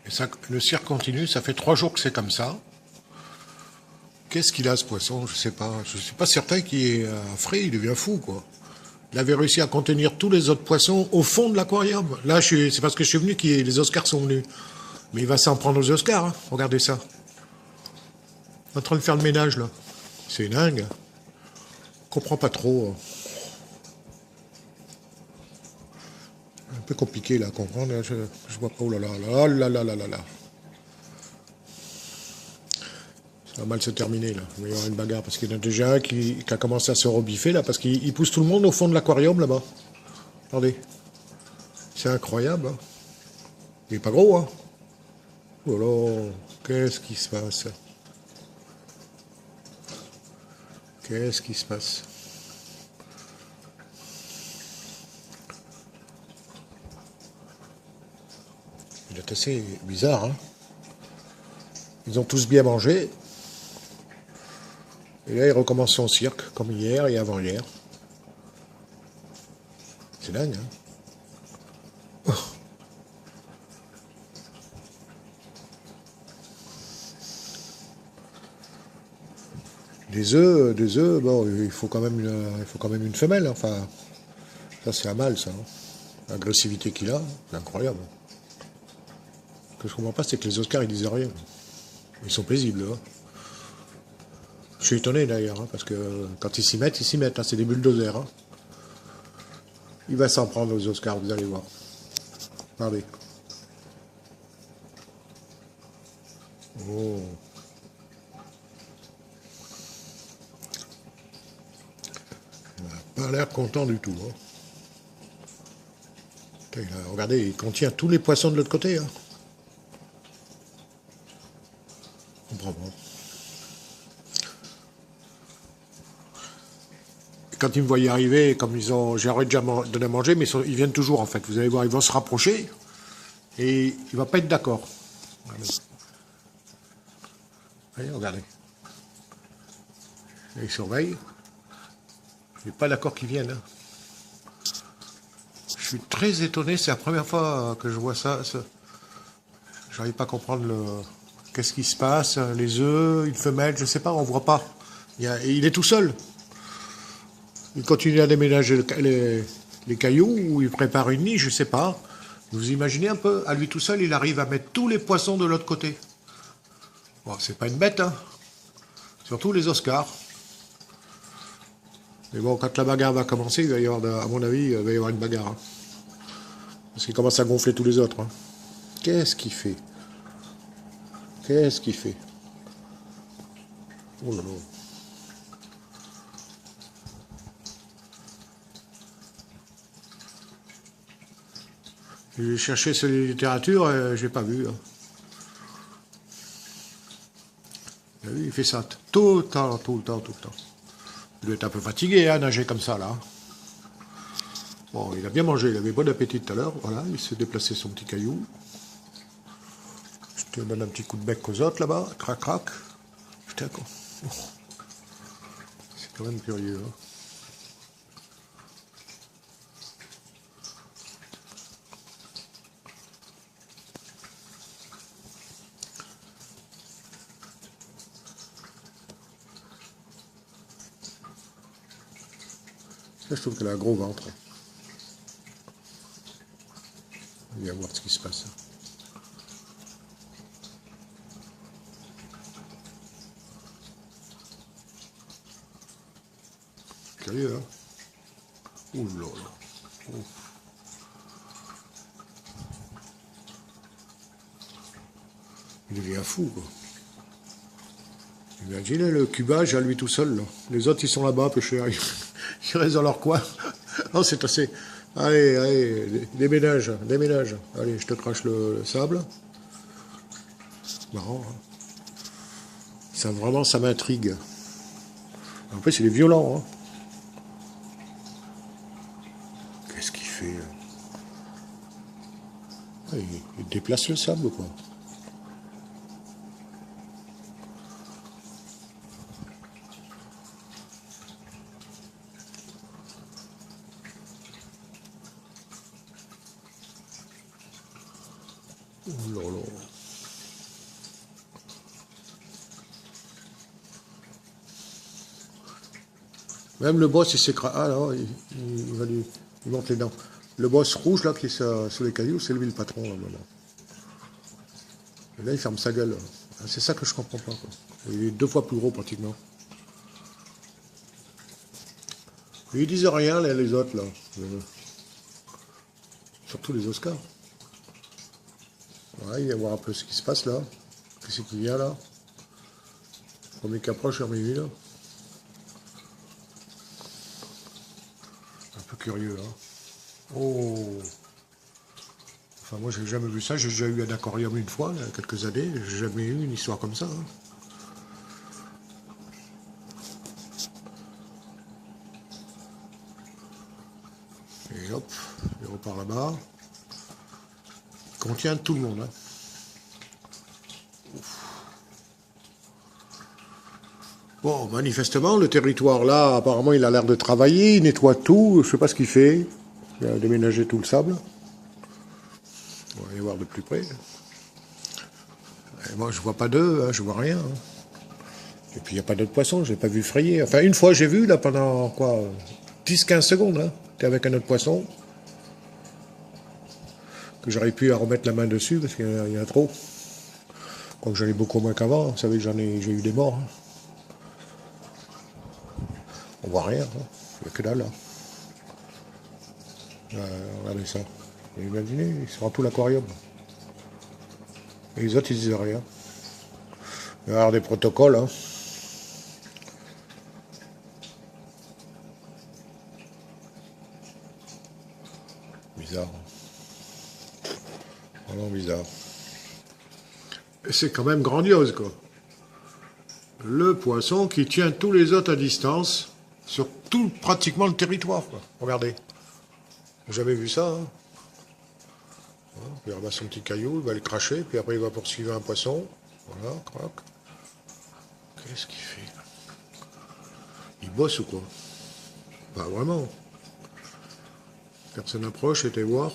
Et ça, le cirque continue, ça fait 3 jours que c'est comme ça. Qu'est-ce qu'il a ce poisson? Je sais pas. Je suis pas certain qu'il est frais, il devient fou quoi. Il avait réussi à contenir tous les autres poissons au fond de l'aquarium. Là, c'est parce que je suis venu que les Oscars sont venus. Mais il va s'en prendre aux Oscars, hein. Regardez ça. En train de faire le ménage là. C'est dingue. Je comprends pas trop. Un peu compliqué là à comprendre. Je vois pas. Oh là là là là là là là là. Ça va mal se terminer là. Il va y avoir une bagarre parce qu'il y en a déjà un qui a commencé à se rebiffer là parce qu'il pousse tout le monde au fond de l'aquarium là-bas. Regardez. C'est incroyable. Hein. Il est pas gros, hein. Oh là, qu'est-ce qui se passe? Qu'est-ce qui se passe? Il est assez bizarre, hein. Ils ont tous bien mangé. Et là, il recommence son cirque, comme hier et avant-hier. C'est dingue, hein. Des œufs, bon, il faut quand même une femelle, enfin. Ça, c'est un mâle, ça. Hein. L'agressivité qu'il a, c'est incroyable. Ce que je comprends pas, c'est que les Oscars, ils disent rien. Ils sont paisibles, hein. Je suis étonné d'ailleurs, hein, parce que quand ils s'y mettent, hein, c'est des bulldozers. Hein. Il va s'en prendre aux Oscars, vous allez voir. Regardez. Oh. Il n'a pas l'air content du tout. Hein. Regardez, il contient tous les poissons de l'autre côté. Hein. Je comprends pas. Quand ils me voient y arriver, comme j'aurais déjà donné à manger, mais ils viennent toujours en fait. Vous allez voir, ils vont se rapprocher et il va pas être d'accord. Allez, regardez. Et ils surveillent. Il n'est pas d'accord qu'ils viennent. Hein. Je suis très étonné, c'est la première fois que je vois ça. Je n'arrive pas à comprendre qu'est-ce qui se passe, les œufs, une femelle, je sais pas, on voit pas. Il est tout seul. Il continue à déménager les cailloux ou il prépare une niche, je sais pas. Vous imaginez un peu, à lui tout seul, il arrive à mettre tous les poissons de l'autre côté. Bon, c'est pas une bête, hein. Surtout les Oscars. Mais bon, quand la bagarre va commencer, il va y avoir, à mon avis, il va y avoir une bagarre. Hein. Parce qu'il commence à gonfler tous les autres. Hein. Qu'est-ce qu'il fait? Qu'est-ce qu'il fait? Oh là là. J'ai cherché sur les littératures et j'ai pas vu. Hein. Il fait ça tout le temps, tout le temps, tout le temps. Il doit être un peu fatigué à nager comme ça là. Bon, il a bien mangé, il avait bon appétit tout à l'heure. Voilà, il s'est déplacé son petit caillou. Je te donne un petit coup de bec aux autres là-bas. Crac, crac. Putain, quoi. C'est quand même curieux. Hein. Ça, je trouve qu'elle a un gros ventre. On va voir ce qui se passe. Curieux, hein. Ouh là là. Ouf. Il devient fou, quoi. Imaginez le cubage à lui tout seul, là. Les autres, ils sont là-bas, pêcheurs. Ils restent dans leur coin. Non, c'est assez... Allez, allez, déménage, déménage. Allez, je te crache le sable. Marrant, hein. Ça, vraiment, ça m'intrigue. En plus, il est violent, hein. Qu'est-ce qu'il fait, là? Ah, il déplace le sable, quoi. Oh là là. Même le boss, il s'écrase. Ah là, il monte les dents. Le boss rouge, là, qui est sur les cailloux, c'est lui le patron, là, maintenant. Et là, il ferme sa gueule. Ah, c'est ça que je comprends pas, quoi. Il est 2 fois plus gros, pratiquement. Et ils disent rien, les autres, là. Surtout les Oscars. Ouais, il va voir un peu ce qui se passe, là. Qu'est-ce qui vient, là? Premier qui approche, j'en ai vu, là. Un peu curieux, hein. Oh! Enfin, moi, j'ai jamais vu ça. J'ai déjà eu un aquarium une fois, il y a quelques années. J'ai jamais eu une histoire comme ça, hein. Et hop, il repart là-bas. Il contient tout le monde, hein. Bon, manifestement, le territoire là, apparemment, il a l'air de travailler, il nettoie tout, je sais pas ce qu'il fait. Il a déménagé tout le sable. On va aller voir de plus près. Et moi, je vois pas d'œufs, hein, je vois rien, hein. Et puis, il n'y a pas d'autres poissons, je l'ai pas vu frayer. Enfin, une fois, j'ai vu, là, pendant, quoi, 10-15 secondes, hein, t'es avec un autre poisson, que j'aurais pu à remettre la main dessus, parce qu'il y en a trop. Quoique j'en ai beaucoup moins qu'avant, vous savez que j'ai eu des morts, hein. On voit rien, hein. Il n'y a que dalle, là. Regardez ça. Imaginez, ils sont dans tout l'aquarium. Et les autres, ils disent rien. Il va y avoir des protocoles, hein. Bizarre. Vraiment bizarre. Et c'est quand même grandiose, quoi. Le poisson qui tient tous les autres à distance sur tout pratiquement le territoire, quoi. Regardez. J'ai jamais vu ça, hein. Il ramasse son petit caillou, il va le cracher, puis après il va poursuivre un poisson. Voilà, croc. Qu'est-ce qu'il fait, là? Il bosse ou quoi? Pas vraiment. Personne n'approche, était voir.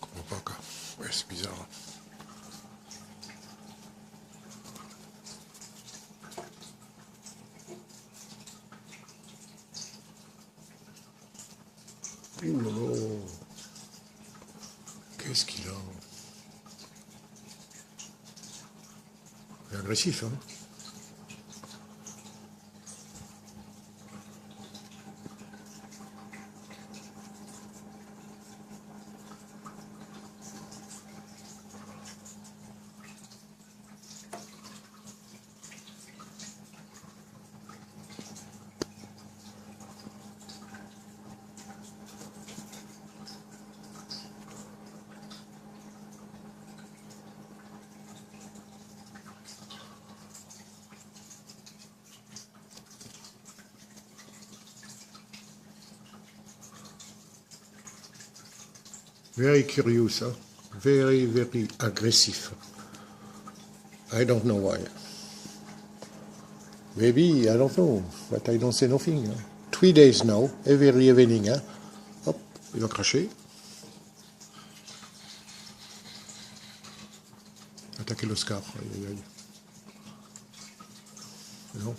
Je comprends pas, quoi. Ouais, c'est bizarre. Ouh là là. Qu'est-ce qu'il a? Il est agressif, hein. Very curious, huh? Very, very aggressive. I don't know why. Maybe, I don't know, but I don't say nothing, hein. 3 days now, every evening, hein. Hop, il va cracher. Attaquer l'Oscar. Aïe, aïe, aïe. Non.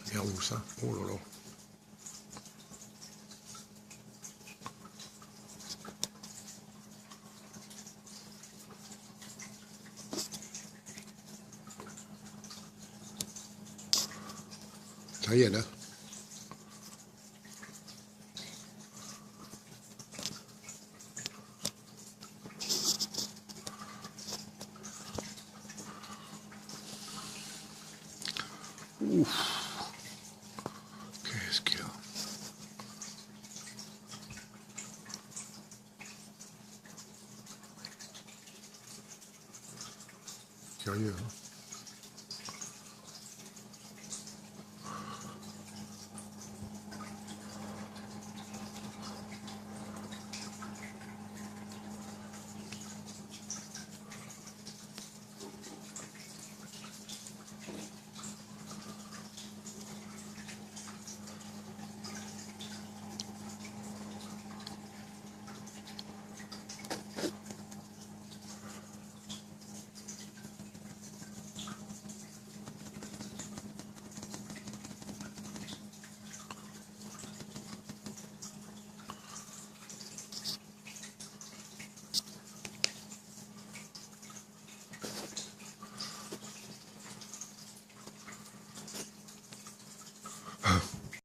Regarde où ça? Oh là là. aérienne. Hein. Ouf. Qu'est-ce qu'il y a? Curieux, hein.